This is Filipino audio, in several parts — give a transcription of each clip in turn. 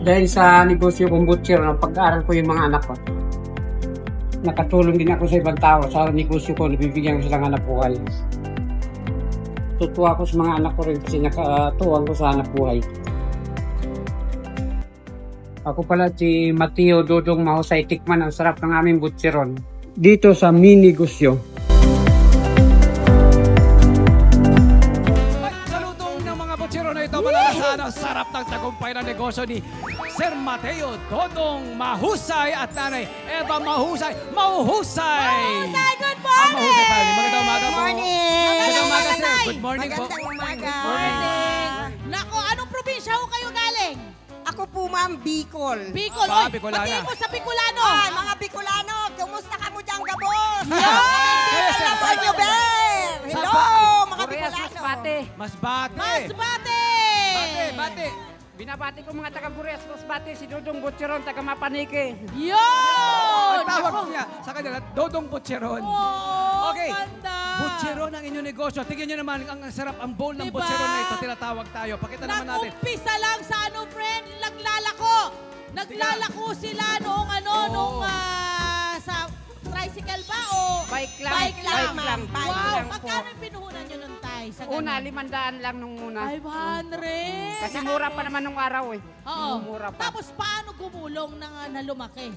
Dahil sa negosyo kong butcher, pag-aaral ko yung mga anak ko. Nakatulong din ako sa ibang tao. Sa negosyo ko, nabibigyan ko silang hanap buhay. Tutuwa ko sa mga anak ko rin kasi nakatuwang ko sa hanap buhay. Ako pala si Mateo Dodong Mahusay Tikman. Ang sarap ng aming butcheron dito sa Minegosyo. Salutong ng mga butchero na ito, malalasahan ang sarap ng tagumpay ng negosyo ni Sir Mateo Dodong Mahusay at Nanay Eva Mahusay. Mahusay! Good morning! Mahusay pa. Magandang umaga po. Morning! Magandang umaga, sir. Good morning po. Magandang umaga. Morning. Nako, anong probinsya ho kayo galing? Ako po, ma'am, Bicol. Bicol. Aba, Oy, Bicolana. pati mo sa Bicolano. Ay, mga Bicolano, kumusta ka mo dyan, Gabos? Yes, Hello, sir. Nyo, Ber! Hello, mga Koreas, Bicolano. Masbate. Masbate. Masbate! Bate. Binabati ko mga taga Koreas, Masbate, si Dodong Butcheron, taga Mapanike. Yun! Ang tawag niya sa kanila, Dodong Butcheron. Oh, Okay. ganda. Butcheron ang inyong negosyo. Tingnan nyo naman, ang sarap, ang bowl ng Diba? butcheron na ito. Tinatawag tayo. Pakita naman natin. Nag-umpisa lang sa ano, friend, naglalako. Naglalako sila noong Oo. sa tricycle ba o Bike lang. Bike lang. Bike lang. Bike Wow, lang po. magkano yung pinuhunan nyo nun, Tay? Sa Una, ganun? 500 lang nung una. 500. Kasi mura pa naman nung araw eh. Oo. Mura pa. Tapos paano gumulong na lumaki?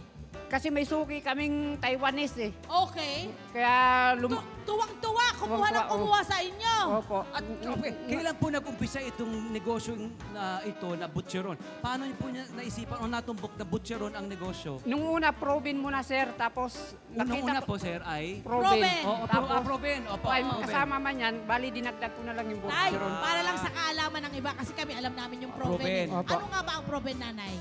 Kasi may suki kaming Taiwanese eh. Okay. Kaya Tuwang-tuwa, kumuha ng Tuwang-tuwa, kumuha sa inyo. Opo. At okay, kailan po nag-umpisa itong negosyo na ito na butcheron? Paano niyo po niya naisipan o natumbok na butcheron ang negosyo? Nung una, proben muna sir. Tapos Unang-una po, sir, ay... Proben. Proben. Oo, Proben. Opo, Ay, Proben. kasama man yan, bali dinagdag ko na lang yung Tay, butcheron. para lang sa kaalaman ng iba kasi kami alam namin yung proben. Proben. Opo. Ano nga ba ang proben, nanay?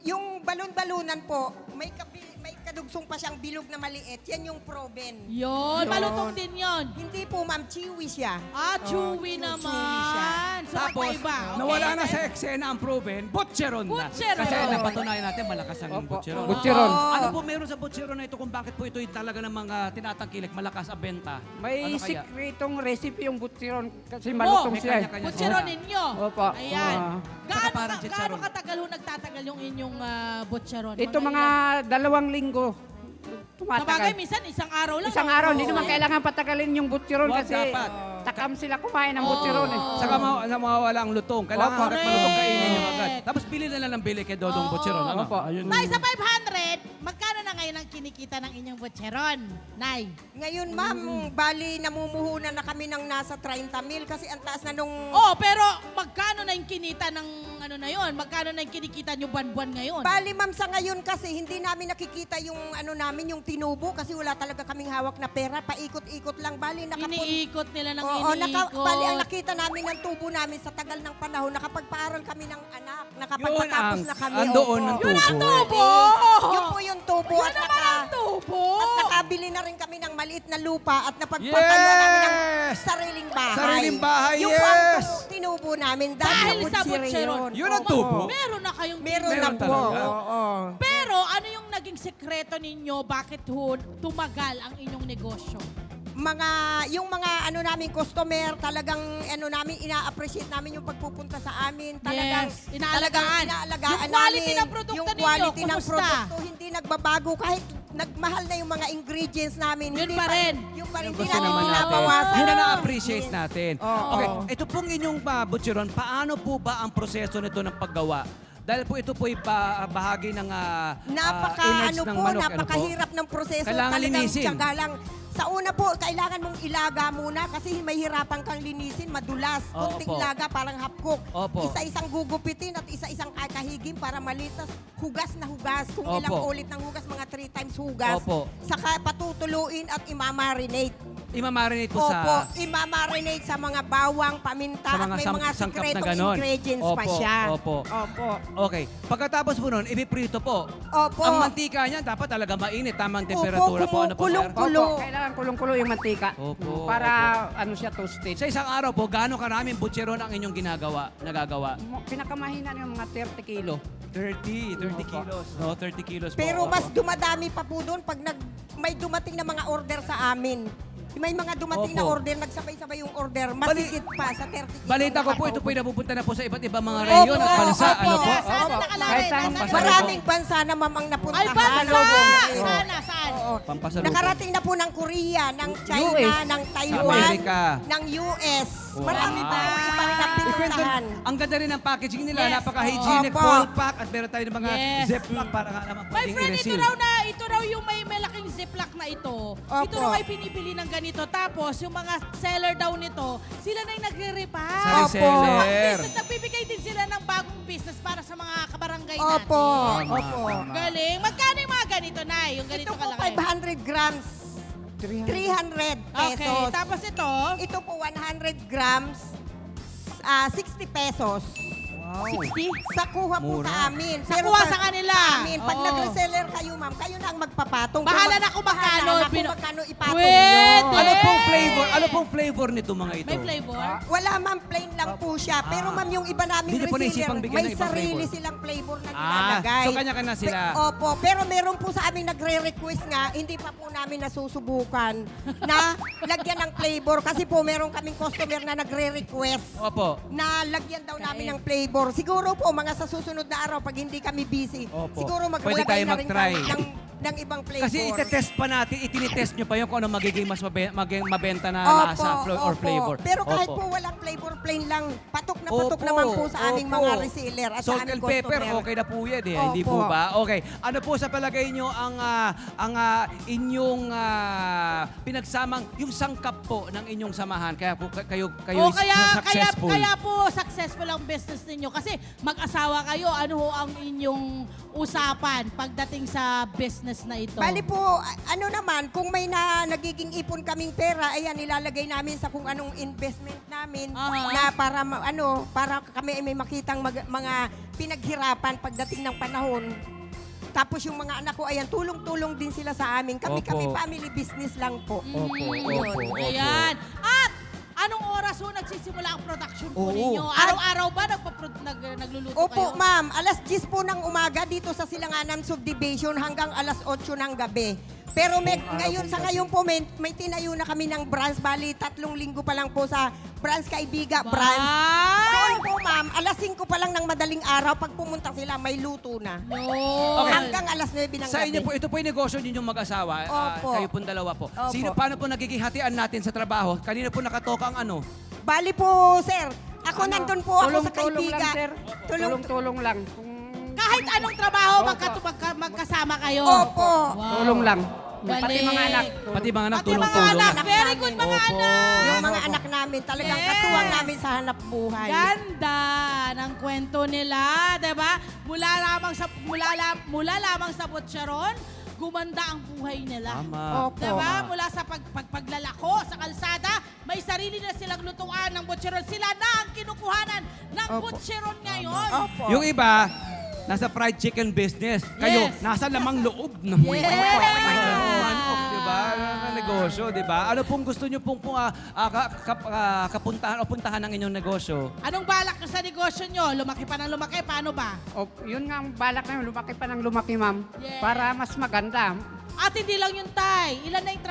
Yung balon-balunan po, may kadugsong pa siyang bilog na maliit. Yan yung proben. Yun, malutong din yun. Hindi po, ma'am, chewy siya. Ah, chewy naman. So, Tapos, iba. nawala na sa eksena ang Proben, butcheron na. Butcheron. Kasi napatunayan natin malakas ang Opo. butcheron. Butcheron. Ano po meron sa butcheron na ito kung bakit po ito talaga ng mga tinatangkilik, malakas ang benta? May Ano kaya? sikretong recipe yung butcheron kasi malutong may siya. eh. kanya-kanya. Butcheron ninyo. Opo. Ayan. Saka parang Gaano chicharon. katagal ho nagtatagal yung inyong butcheron? Ito mga 2 linggo. Sabagay, Tumatagal. minsan isang araw lang. Isang araw, hindi naman kailangan patagalin yung butcheron Wag kasi dapat. takam sila kumain ng butcheron eh. Saka mawawala ang lutong. Kailangan Opo. agad malutong kainin nyo Correct. agad. Tapos bili na lang ng bili kay Dodong Oo. Butcheron. Ano? Opo. Ayun. Nay, sa 500, magkano na ngayon ang kinikita ng inyong butcheron? Nay. Ngayon, ma'am, bali namumuhunan na kami ng nasa 30 mil kasi ang taas na nung... Oh, pero magkano na yung kinita ng ano na yon? Magkano na yung kinikita nyo buwan-buwan ngayon? Bali, ma'am, sa ngayon kasi hindi namin nakikita yung ano namin, yung tinubo kasi wala talaga kaming hawak na pera. Paikot-ikot lang. Bali, Iniikot nila ng Oo, iniikot. bali, ang nakita namin ng tubo namin sa tagal ng panahon, nakapagpaaral kami ng anak, Yun nakapagpatapos ang na kami. andoon opo. ng Yun ang tubo. tubo! Yun po yung tubo. Yun naman ang tubo! At nakabili na rin kami ng maliit na lupa at napagpatayo namin ng Yes! sariling bahay. Sariling bahay, Yung po ang yes! tinubo namin Dahil sa butsiri butcheron. yun. Yun ang tubo. Meron na kayong Meron na Meron po. talaga. Oo. Pero ano yung naging sekreto ninyo? Bakit ho tumagal ang inyong negosyo? Yung mga ano namin customer, talagang ano namin ina-appreciate namin yung pagpupunta sa amin. Talagang Yes, inaalagaan. inaalagaan Yung quality namin. ng produkto Yung ninyo, quality ng kumusta? produkto hindi nagbabago kahit nagmahal na yung mga ingredients namin. Yun hindi pa rin. Yung pa rin Yung hindi gusto namin naman natin. pinabawasan. Yun na na-appreciate natin. Oo. Okay, ito pong inyong butcheron, paano po ba ang proseso nito ng paggawa? Dahil po ito po bahagi ng innards ng manok. Napakahirap ng proseso. Kailangan Talagang linisin. tiyaga lang. Sa una po, kailangan mong ilaga muna kasi may hirapan kang linisin, madulas. Kunting Opo. ilaga, parang half-cook. Opo. Isa-isang gugupitin at isa-isang kakahigim para malitas. Hugas na hugas. Kung Opo. ilang ulit ng hugas, mga 3 times hugas. Opo. Saka patutuluin at imamarinate. Imamarinate po Opo, sa... imamarinate sa mga bawang, paminta, Sa mga at may mga sangkap na sikretong ganon. ingredients pa Opo, siya. opo. Opo. Okay, pagkatapos po nun, ipiprito po. Opo. Ang mantika niya dapat talaga mainit, tamang temperatura po. Ano po, sir? kumukulong-kulo. Opo, kailangan kulong-kulo yung mantika. Opo, Para ano siya toasted. Sa isang araw po, gaano karaming butcheron ang inyong nagagawa? Pinakamahina yung mga 30 kilo. 30 Opo. kilos. No, 30 kilos po. Pero Opo. mas dumadami pa po doon pag may dumating na mga order sa amin. may mga dumating na Opo. order, nagsabay-sabay yung order, masigit pa sa 30 kilos. Balita ko na po, ito katok. po napupunta na po sa iba't ibang mga rehiyon at bansa. opo. Ano po? Saan Opo. nakalagay? Kahit saan. Nasaan? Maraming bansa na mamang napuntahan. Ay, bansa! Oo. Sana, saan? Oo. Pampasalubong. Nakarating na po ng Korea, ng China, US. ng Sa Taiwan, Amerika. ng US. Wow. Marami pa ibang Ikwento, napinuntahan. ang ganda rin ng packaging nila. Yes. Napaka-hygienic, Opo. full pack. At meron tayo ng mga Yes. ziplock para nga naman My pwedeng friend, i-reseal. ito raw yung may malaking ziplock na ito. Ito Opo. raw ay pinipili ng ganito. Tapos, yung mga seller daw nito, sila na yung nagre-repack. Sa Opo. reseller. Business, nagbibigay din sila ng bagong business para sa mga kabarangay Opo. natin. Opo. Galing. Magkano yung mga ganito, Nay? Yung ganito Ito po kalaki. 500 grams. 300 Okay. pesos. Tapos ito, Ito po 100 grams. 60 pesos. Wow. 60. Sa kuha po Mura. sa amin. Sa kuha sa kanila. Sa amin. Pag Oo. nag-reseller kayo, ma'am, kayo na ang magpapatong. Bahala na kung magkano. Bahala na kung Pino- magkano ipatong Pwede. nyo. Ano pong flavor? Ano pong flavor nito mga ito? May flavor? Wala ma'am, plain lang po siya. Pero ma'am, yung iba namin Hindi niyo po reseller, naisipang bigyan may ng ibang sarili flavor? silang flavor na Ah, nilalagay. so kanya-kanya sila. Opo, pero meron po sa aming nagre-request nga, hindi pa po namin nasusubukan na lagyan ng flavor. Kasi po meron kaming customer na nagre-request Opo. na lagyan daw namin ng flavor. Siguro po, mga sa susunod na araw, pag hindi kami busy, Opo. siguro Pwede maglalagay tayo na rin mag-try. kami ng ibang flavor. Kasi itetest pa natin, itinitest nyo pa yung kung ano magiging mas mabenta na Opo, lasa or opo. flavor. Pero kahit Opo. po walang flavor, plain lang, patok na patok Opo, naman po sa aming opo. mga reseller at Salt sa aming and pepper, customer. okay na po yan eh. Hindi Opo. po ba? Okay. Ano po sa palagay nyo ang inyong pinagsamang, yung sangkap po ng inyong samahan? Kaya po kayo O kaya, successful. kaya po successful ang business ninyo. Kasi mag-asawa kayo, ano ho ang inyong usapan pagdating sa business na ito? Bali po, ano naman, kung may nagiging ipon kaming pera, ayan, nilalagay namin sa kung anong investment namin Aha. na para, para kami ay may makitang mga pinaghirapan pagdating ng panahon. Tapos yung mga anak ko, ayan, tulong-tulong din sila sa amin. Kami Opo. family business lang po. Opo, Yun. opo, opo. Ayan. At anong oras ho nagsisimula ang production po Oo. ninyo? Araw-araw ba nagluluto Opo, kayo? ma'am. Alas 10 po ng umaga dito sa Silanganan Subdivision hanggang alas 8 ng gabi. Pero ngayon po, may tinayo na kami ng branch. Bali, 3 linggo pa lang po sa branch Kaibiga branch. Doon po, ma'am, alas 5 pa lang ng madaling araw. Pag pumunta sila, may luto na. Yun. Hanggang alas 9 ng Sa gabi. inyo po, ito po yung negosyo ninyong mag-asawa. Opo. Kayo pong dalawa po. Opo. Paano po nagiging hatian natin sa trabaho? Kanina po nakatoka ang ano? Bali po, sir. Ako nandun po ako sa Tulong-tulong Kaibiga. lang, sir. Tulong-tulong lang. Kahit anong trabaho, Opo. magkasama kayo. Opo. Wow. Tulong lang. Pati Galing. mga anak. Pati mga anak, Pati mga tulong-tulong. anak. Anak Very namin. good mga Opo. anak. Yung mga anak namin, talagang Yes. katuwang namin sa hanap buhay. Ganda ng kwento nila, 'di ba? Mula lamang sa butcheron, gumanda ang buhay nila. Tama. Opo. 'Di ba? Mula sa paglalako sa kalsada, may sarili na silang lutuan ng butcheron. Sila na ang kinukuhanan ng Opo. butcheron ngayon. Opo. Yung iba, nasa fried chicken business. Kayo, Yes. nasa lamang loob ng Yes. manok, di ba? Negosyo, di ba? Ano pong gusto nyo pong kapuntahan o puntahan ng inyong negosyo? Anong balak nyo sa negosyo nyo? Lumaki pa ng lumaki? Paano ba? O, yun nga ang balak namin, lumaki pa ng lumaki, ma'am. Yes. Para mas maganda. At hindi lang yung tay. Ilan na yung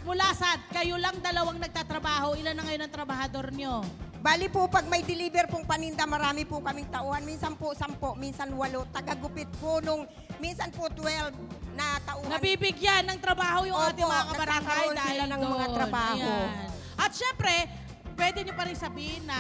mula sa kayo lang dalawang nagtatrabaho, ilan na ngayon ang trabahador nyo? Bali po, pag may deliver pong paninda, marami po kaming tauhan. Minsan po 10, minsan 8. Tagagupit po minsan po 12 na tauhan. Nabibigyan ng trabaho yung Opo, ating mga kabarangay nagkakaroon dahil sila ng doon. mga trabaho. Ayan. At syempre, pwede nyo pa rin sabihin na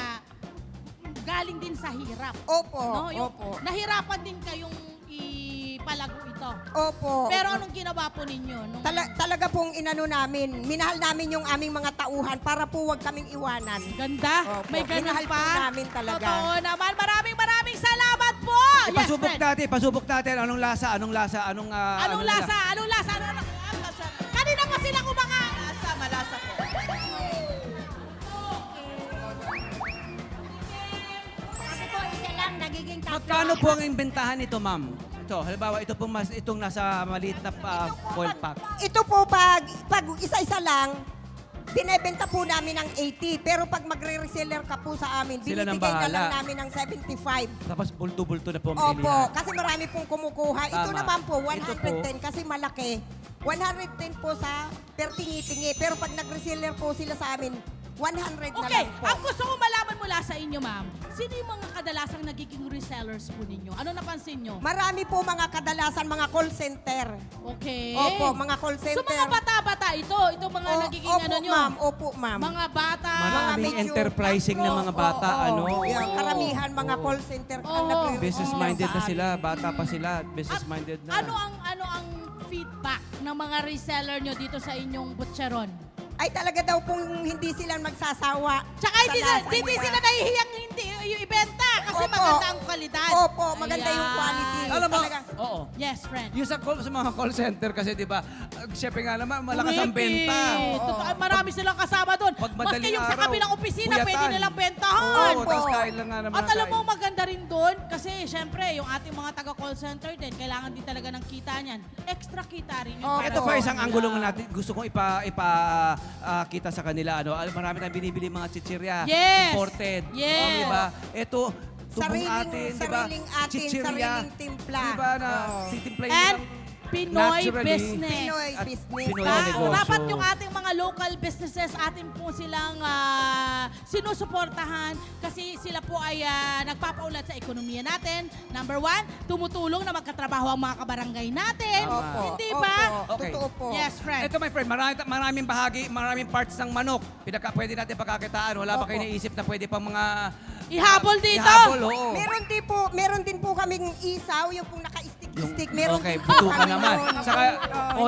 galing din sa hirap. Opo, No? Yung opo. nahirapan din kayong ipalago ito. Opo. Pero anong ginawa po ninyo? Nung Talaga pong inano namin, minahal namin yung aming mga tauhan para po wag kaming iwanan. ganda? Opo, May ganun minahal po pa? namin talaga. Totoo naman. Maraming salamat po! Pasubok friend. natin, pasubok natin. Anong lasa? Anong lasa? Anong lasa? Kanina pa sila kumakain. Malasa po. Kasi po, isa lang, nagiging tatlo. Magkano po ang imbentahan nito, ma'am? Ito, halimbawa, itong nasa maliit na foil pack. Ito po, pag isa-isa lang, binebenta po namin ng 80. Pero pag magre-reseller ka po sa amin, Sila nang binibigay na lang bahala. namin ng 75. Tapos bulto-bulto na po ang Opo, bilihan. kasi marami pong kumukuha. Ito Tama. naman po, Ito po. 110 kasi malaki. 110 po sa per tingi-tingi. Pero pag nag-reseller po sila sa amin, 100 na Okay, lang po. ang gusto ko malaman mula sa inyo, ma'am, sino yung mga kadalasang nagiging resellers po ninyo? Ano napansin nyo? Marami po mga kadalasan mga call center. Okay. Opo, mga call So center. mga bata-bata ito mga nagiging opo, ano nyo? ma'am. Opo, ma'am. Mga bata. Maraming medyo- enterprising na mga bata, Oo, ano? yeah, karamihan mga call center ang Oo. nagre-resell Business-minded sa na amin. sila, bata pa sila, business-minded na. Ano ang feedback ng mga reseller nyo dito sa inyong butcheron? Ay talaga daw pong hindi sila magsasawa. Tsaka sa hindi lasa sila nila. nahihiyang yung ibenta kasi Opo. maganda ang kwalidad. Opo, maganda yung Ayan. quality. Alam mo, Talaga. oo. Yes, friend. Yung sa mga call center kasi, di ba, syempre nga naman, malakas ang Wiki. benta. Totoo, marami silang kasama doon. Pag Maski madaling yung sa araw, kabilang opisina, puyatan. pwede nilang bentahan. Oo, tapos kain lang nga naman. At ang alam mo, kain. maganda rin doon kasi syempre, yung ating mga taga-call center din, kailangan din talaga ng kita niyan. Extra kita rin yun. Oo. para Ito sa pa isang kanila. anggulo nga natin. Gusto kong kita sa kanila. Ano, marami tayong binibili mga chichirya. Yes. Imported. Yes. Oh, diba? Ito, tubong Sariling- atin, diba? sariling atin, Chichirya. sariling timpla. Diba na Oo. titimplayin And lang. Pinoy Naturally. business. Pinoy At business. Pinoy Ah, na negosyo. dapat yung ating mga local businesses, atin po silang sinusuportahan kasi sila po ay nagpapaunlad sa ekonomiya natin. Number 1, tumutulong na magkatrabaho ang mga kabarangay natin. Opo. Hindi ba? Opo. Okay. Totoo po. Yes, friend. Ito my friend, maraming bahagi, maraming parts ng manok. Pwede natin pagkakitaan. Wala ba Opo. kayo naisip na pwede pang mga... Ihabol dito. Ihabol, oo. Meron din po kaming isaw, yung pong naka-stick-stick. Meron Okay, din po buto ka kami naman. noon. Saka,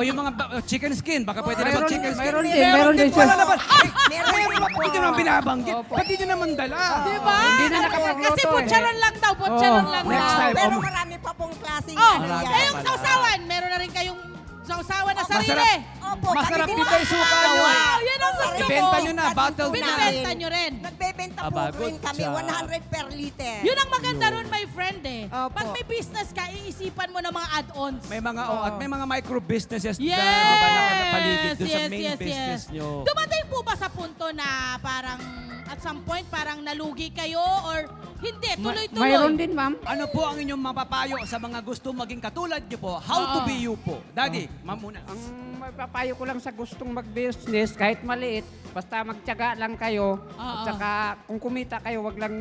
yung mga chicken skin, baka pwede naman chicken skin. meron din Wala siya. naman. Ay, Meron din po. Hindi naman binabanggit. Ba't di nyo naman dala? Diba? Hindi na nakapagluto Kasi eh. butcheron lang daw, butcheron Oo. lang Next daw. time. Pero marami pa pong klaseng Oh, ano Marami yan. kayong pala. sausawan, meron na rin kayong sausawan na sarili. Masarap. Opo, Masarap kami dito din yung suka po. nyo. Wow, yan ang gusto ko. Ibenta nyo na, bottle na. Binibenta nyo rin. Nagbebenta po Aba, rin good kami, job. 100 per liter. Yun ang maganda ron, my friend eh. Opo. Pag may business ka, iisipan mo ng mga add-ons. May mga, at may mga micro businesses Yes! na di ba, nakapaligid dun sa main business nyo. Dumating po ba sa punto na parang at some point parang nalugi kayo or hindi, tuloy-tuloy? Mayroon din, ma'am. Ano po ang inyong mapapayo sa mga gusto maging katulad nyo po? How to Oo. be you po? Daddy, ma'am muna. Ang mapapayo ko lang sa gustong mag-business, kahit maliit, basta magtiyaga lang kayo. Oo. At saka kung kumita kayo, wag lang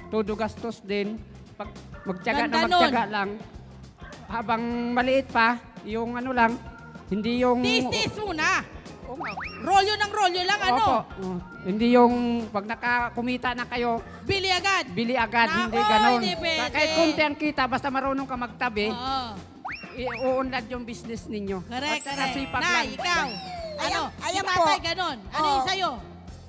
todo gastos din. Pag magtiyaga Ganda na magtiyaga lang. Habang maliit pa, yung ano lang, hindi yung... Tis-tis muna. Oo nga. Rolyo lang, ano? Opo. Hindi yung pag nakakumita na kayo, Bili agad. bili agad, Nako, hindi ganon. hindi pwede. Kahit konti ang kita, basta marunong ka magtabi, Oo. iuunlad yung business ninyo. Correct, At correct. sipag Nay, lang. ikaw. Ano? Ayan si tatay, po. ganon. Ano Oo. yung sa'yo?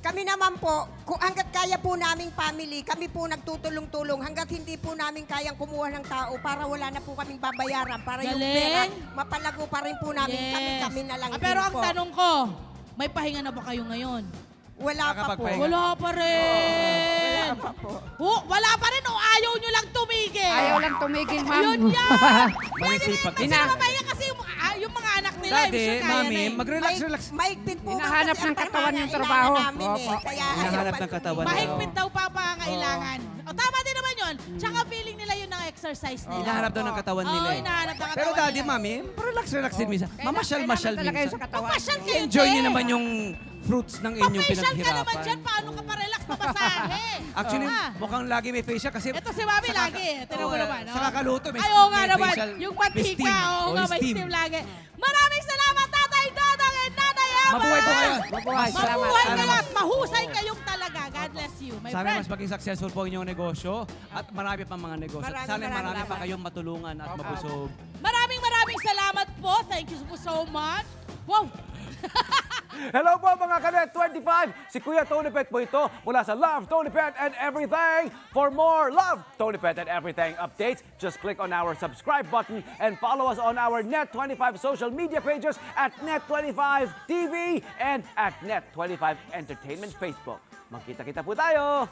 Kami naman po, kung hanggat kaya po naming family, kami po nagtutulong-tulong. Hanggat hindi po namin kayang kumuha ng tao para wala na po kaming babayaran. Para yung Galing. pera, mapalago pa rin po namin. Kami na lang Pero din ang po. tanong ko, may pahinga na ba kayo ngayon? Wala pa po. Nakakapagpahinga. Wala pa rin. Wala pa po. Wala pa rin o ayaw nyo lang tumigil? Ayaw lang tumigil, ma'am. Yun yan. Manisipag. Kasi mamaya kasi yung mga anak nila, Daddy, sure kaya mami, na eh. mag-relax, relax. Mahigpit po. Hinahanap kasi ng ang katawan yung kailangan trabaho. namin eh. Opo. Kaya Hinahanap ayaw ng pa- katawan. Mahigpit daw pa pangangailangan. O tama din naman yun. Tsaka feeling nila yun ng exercise nila. Hinahanap daw ng katawan nila. Oo, eh. hinahanap ng katawan Pero daddy, nila. mami, relax din minsan. Mamasyal-masyal Kailangan talaga yun minsan. sa katawan. Pasyal kayo, Enjoy te. niyo naman yung fruits ng inyong Pa-facial ka naman pinaghirapan. dyan. Paano ka pa-relax na masahe? Actually, Ah. mukhang lagi may facial kasi... Ito si Mami lagi. Tinan mo naman. Sa kakaluto, may, Ay, oo nga may naman. facial, Yung may mantika, steam. oo nga, may steam lagi. Maraming salamat, Tatay Dodong and Nanay Eva. Mabuhay po kayo. Mabuhay. Salamat. Mabuhay Sana kayo mas- at mahusay kayong talaga. God bless you, my Sana friend. mas maging successful po ang inyong negosyo at marami pang mga negosyo. Maraming, Sana marami maraming pa kayong matulungan at mabusog. Maraming salamat po. Thank you so much. Wow. Hello po mga Kanet 25! Si Kuya Tony Pet po ito mula sa Love, Tony Pet and Everything. For more Love, Tony Pet and Everything updates, just click on our subscribe button and follow us on our Net25 social media pages at Net25 TV and at Net25 Entertainment Facebook. Magkita-kita po tayo!